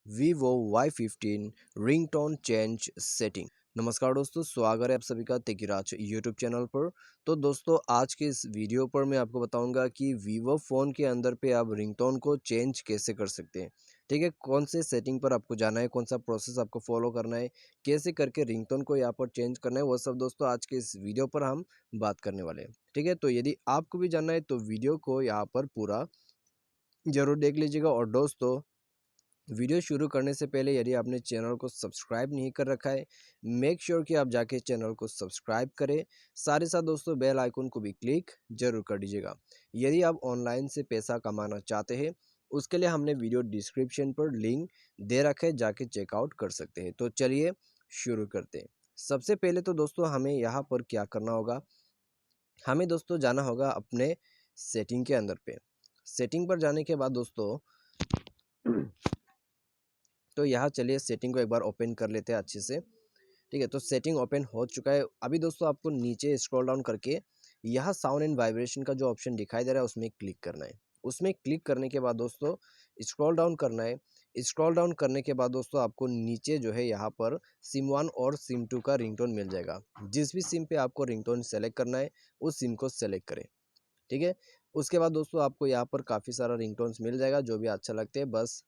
Vivo Y15 ringtone change setting. नमस्कार दोस्तों, स्वागत है आप सभी का तेकिराज यूट्यूब चैनल पर। तो दोस्तों, आज के इस वीडियो पर मैं आपको बताऊंगा कि वीवो फ़ोन के अंदर पे आप रिंगटोन को चेंज कैसे कर सकते हैं। ठीक है, कौन से सेटिंग पर आपको जाना है, कौन सा प्रोसेस आपको फॉलो करना है, कैसे करके रिंगटोन को यहाँ पर चेंज करना है, वो सब दोस्तों आज के इस वीडियो पर हम बात करने वाले हैं। ठीक है, तो यदि आपको भी जानना है तो वीडियो को यहाँ पर पूरा ज़रूर देख लीजिएगा। और दोस्तों, वीडियो शुरू करने से पहले यदि आपने चैनल को सब्सक्राइब नहीं कर रखा है, मेक श्योर कि आप जाके चैनल को सब्सक्राइब करें। साथ ही साथ दोस्तों, बेल आइकन को भी क्लिक जरूर कर दीजिएगा। यदि आप ऑनलाइन से पैसा कमाना चाहते हैं, उसके लिए हमने वीडियो डिस्क्रिप्शन पर लिंक दे रखा है, जाके चेकआउट कर सकते हैं। तो चलिए शुरू करते हैं। सबसे पहले तो दोस्तों, हमें यहाँ पर क्या करना होगा, हमें दोस्तों जाना होगा अपने सेटिंग के अंदर पे। सेटिंग पर जाने के बाद दोस्तों, तो यहाँ चलिए सेटिंग को एक बार ओपन कर लेते हैं अच्छे से। ठीक है, तो सेटिंग ओपन हो चुका है। अभी दोस्तों, आपको नीचे स्क्रॉल डाउन करके यहाँ साउंड एंड वाइब्रेशन का जो ऑप्शन दिखाई दे रहा है, उसमें क्लिक करना है। उसमें क्लिक करने के बाद दोस्तों, स्क्रॉल डाउन करना है। स्क्रॉल डाउन करने के बाद दोस्तों, आपको नीचे जो है यहाँ पर सिम 1 और सिम 2 का रिंगटोन मिल जाएगा। जिस भी सिम पे आपको रिंगटोन सेलेक्ट करना है, उस सिम को सेलेक्ट करें। ठीक है, उसके बाद दोस्तों, आपको यहाँ पर काफ़ी सारा रिंगटोन्स मिल जाएगा, जो भी अच्छा लगते हैं। बस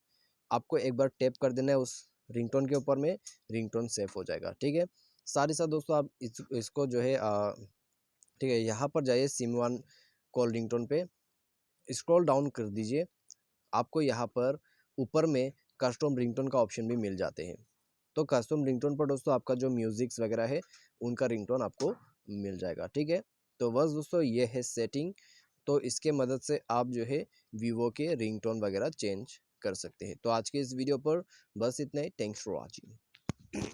आपको एक बार टैप कर देना है उस रिंगटोन के ऊपर में, रिंगटोन सेव हो जाएगा। ठीक है, साथ ही साथ दोस्तों, आप इसको जो है ठीक है, यहाँ पर जाइए सिम 1 कॉल रिंगटोन पे स्क्रॉल डाउन कर दीजिए। आपको यहाँ पर ऊपर में कस्टम रिंगटोन का ऑप्शन भी मिल जाते हैं। तो कस्टम रिंगटोन पर दोस्तों, आपका जो म्यूजिक्स वगैरह है, उनका रिंगटोन आपको मिल जाएगा। ठीक है, तो बस दोस्तों, ये है सेटिंग। तो इसके मदद से आप जो है वीवो के रिंगटोन वगैरह चेंज कर सकते हैं। तो आज के इस वीडियो पर बस इतना ही। Thanks for watching.